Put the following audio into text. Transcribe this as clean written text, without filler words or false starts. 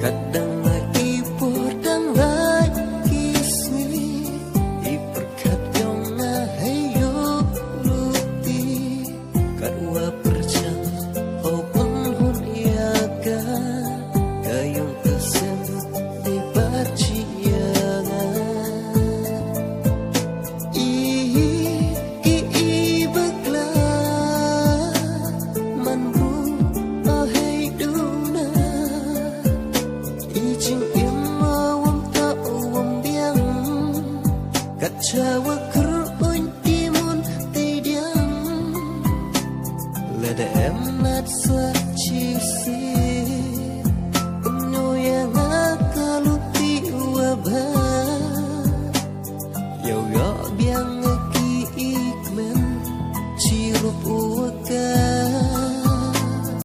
kadang lagi podang lagi sini iperkat yang ngahayu luti karwa percang open huniaga kayong kesen di barciangan Jawa kerun timun tidiam lada emat suacisi penuh yang akaluti wabah yo yo biang ngeki ikmen cirup